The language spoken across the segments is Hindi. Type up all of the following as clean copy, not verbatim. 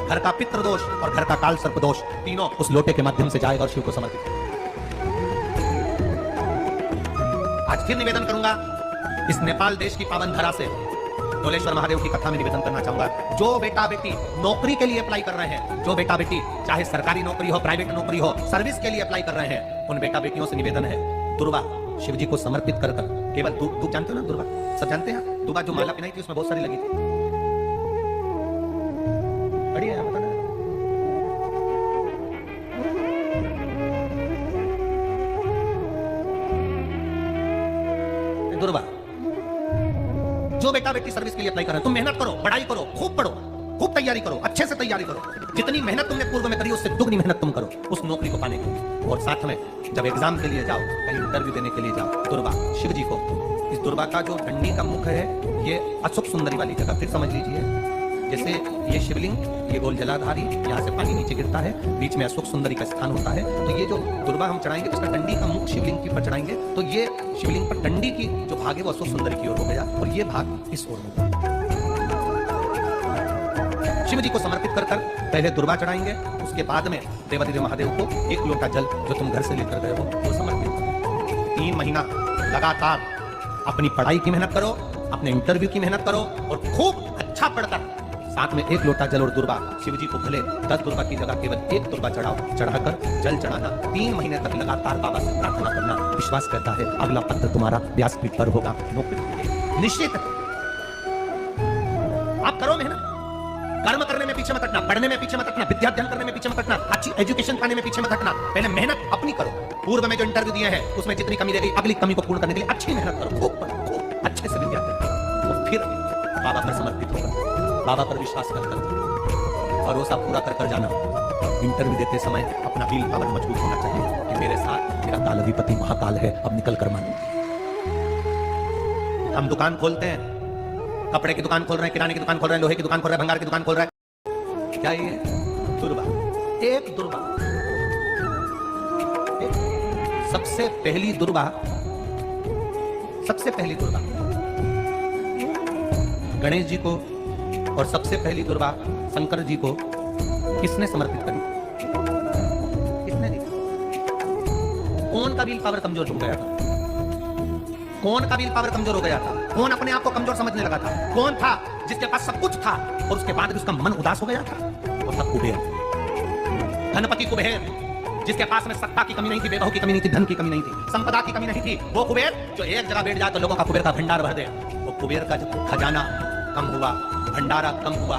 घर का पितृ दोष और घर का काल सर्प दोष तीनों उस लोटे के माध्यम से जाएगा और शिव को समर्पित करेगा। आज फिर निवेदन करूंगा इस नेपाल देश की पावन धरा से डोलेश्वर महादेव की कथा में निवेदन करना चाहूंगा। जो बेटा बेटी नौकरी के लिए अप्लाई कर रहे हैं, जो बेटा बेटी चाहे सरकारी नौकरी हो, प्राइवेट नौकरी हो, सर्विस के लिए अप्लाई कर रहे हैं, उन बेटा बेटियों से निवेदन है, दुर्वा शिव जी को समर्पित कर केवल दूध जानते हो ना, दुर्वा सब जानते हैं। दुर्वा जो माला पिनाई थी उसमें बहुत सारी लगी थी, बढ़िया है, बता दुर्वा। जो बेटा बेटी सर्विस के लिए अप्लाई कर रहे हैं, तुम मेहनत करो, पढ़ाई करो, खूब पढ़ो, खूब तैयारी करो, अच्छे से तैयारी करो। जितनी मेहनत तुमने पूर्व में करी उससे दुगनी मेहनत तुम करो उस नौकरी को पाने के लिए। और साथ में जब एग्जाम के लिए जाओ, कहीं इंटरव्यू देने के लिए जाओ, दुर्वा शिव जी को, इस दुर्वा का जो दंडी का मुख है ये अशोक सुंदरी वाली जगह, फिर समझ लीजिए जैसे ये शिवलिंग, ये गोल जलाधारी, यहाँ से पानी नीचे गिरता है, बीच में अशोक सुंदरी का स्थान होता है। तो ये जो दुर्वा हम चढ़ाएंगे, इसका डंडी का मुख शिवलिंग की पर चढ़ाएंगे, तो ये शिवलिंग पर डंडी की जो भाग है वो अशोक सुंदरी की ओर हो गया और ये भाग इस ओर होगा। शिव जी को समर्पित कर पहले दुर्वा चढ़ाएंगे, उसके बाद में देवाधिदेव महादेव को एक लोटा जल जो तुम घर से लेकर गए हो वो समर्पित करो। 3 महीना लगातार अपनी पढ़ाई की मेहनत करो, अपने इंटरव्यू की मेहनत करो और खूब अच्छा पढ़कर साथ में एक लोटा जल और दुर्वा शिव जी को भले 10 दुर्वा की जगह केवल एक दुर्वा चढ़ाओ, चढ़ाकर जल चढ़ाना। 3 महीने तक लगातार बाबा से प्रार्थना करना। विश्वास करता है अगला पत्र तुम्हारा व्यासपीठ पर होगा, नौकरी निश्चित। आप करो मेहनत, कर्म करने में पीछे मत हटना, पढ़ने में पीछे मत हटना, विद्या अध्ययन करने में पीछे मत हटना, अच्छी एजुकेशन पाने में पीछे मत हटना। पहले मेहनत अपनी करो। पूर्व में जो इंटरव्यू दिए हैं उसमें जितनी कमी रह गई, अगली कमी को पूर्ण करने के लिए अच्छी मेहनत करो, खूब पढ़ो, खूब अच्छे से विद्या अध्ययन करो, तो फिर बाबा पर समर्पित होगा। बाबा पर विश्वास कर भरोसा पूरा कर जाना। इंटरव्यू देते समय अपना दिल पावर मजबूत होना चाहिए कि मेरे साथ मेरा काल अधिपति महाकाल है, अब निकल कर मानो। हम दुकान खोलते हैं, कपड़े की दुकान खोल रहे हैं, किराने की दुकान खोल रहे हैं, लोहे की दुकान खोल रहे हैं, भंगार की दुकान खोल रहे हैं, क्या ये दुर्वा? एक दुर्वा, सबसे पहली दुर्वा, सबसे पहली दुर्वा गणेश जी को और सबसे पहली दुर्वा शंकर जी को किसने समर्पित करी? किसने दी? कौन का विल पावर कमजोर हो गया था? कौन का विल पावर कमजोर हो गया था? कौन अपने आप को कमजोर समझने लगा था? कौन था जिसके पास सब कुछ था और उसके बाद भी उसका मन उदास हो गया था? वो था कुबेर, धनपति कुबेर, जिसके पास में सत्ता की कमी नहीं थी, वैभव की कमी नहीं थी, धन की कमी नहीं थी, संपदा की कमी नहीं थी। वो कुबेर जो एक जगह बैठ जाए तो लोगों का कुबेर का भंडार भर दे। वो कुबेर का जब खजाना कम हुआ, भंडारा कम हुआ,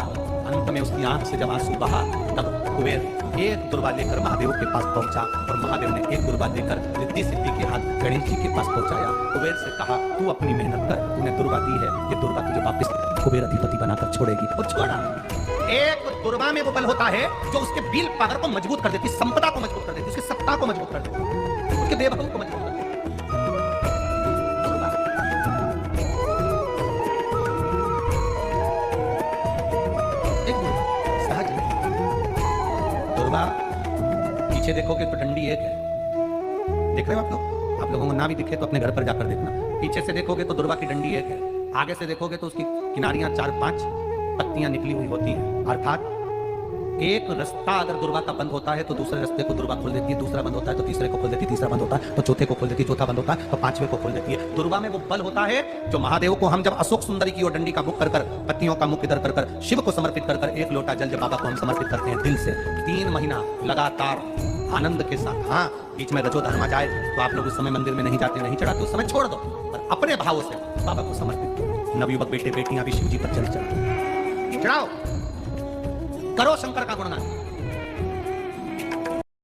अंत में उसकी आंख से जब आंसू बहा, तब कुबेर एक दुर्वा लेकर महादेव के पास पहुंचा और महादेव ने एक दुर्वा लेकर रिद्धि सिद्धि के हाथ गणेश जी के पास पहुंचाया। कुबेर से कहा तू अपनी मेहनत कर, तूने दुर्वा दी है, ये दुर्वा तुझे वापस कुबेर अधिपति बनाकर छोड़ेगी। और छोड़ा। एक दुर्वा में वो बल होता है जो उसके विल पावर को मजबूत कर देती, संपदा को मजबूत कर देती, उसकी सत्ता को मजबूत कर देती, उसके वैभव को मजबूत कर देती। पीछे देखोगे तो डंडी एक है, देख रहे हो आप लोग? आप लोगों को ना भी दिखे तो अपने घर पर जाकर देखना। पीछे से देखोगे तो दुर्वा की डंडी एक है, आगे से देखोगे तो उसकी किनारियां 4-5 पत्तियां निकली हुई होती हैं। अर्थात एक रास्ता अगर दुर्वा का बंद होता है तो दूसरे रास्ते को दुर्वा खोल देती है, दूसरा बंद होता है तो तीसरे को खोल देती है, तीसरा बंद होता है तो चौथे को खोल देती है, चौथा बंद होता है तो 5वें को खोल देती है। दुर्वा में वो बल होता है जो महादेव को हम जब अशोक सुंदरी की ओर डंडी का मुख कर पत्तियों का मुख इधर कर शिव को समर्पित कर एक लोटा जल जब बाबा को हम समर्पित करते हैं दिल से, 3 महीना लगातार आनंद के साथ। हाँ, बीच में रजो धर्म आ जाए तो आप लोग उस समय मंदिर में नहीं जाते, नहीं चढ़ाते, उस समय छोड़ दो, पर अपने भावों से बाबा को समर्पित करो। नवयुवक बेटे बेटियां भी शिव जी पर जल चढ़ाओ, करो शंकर का गुणगान।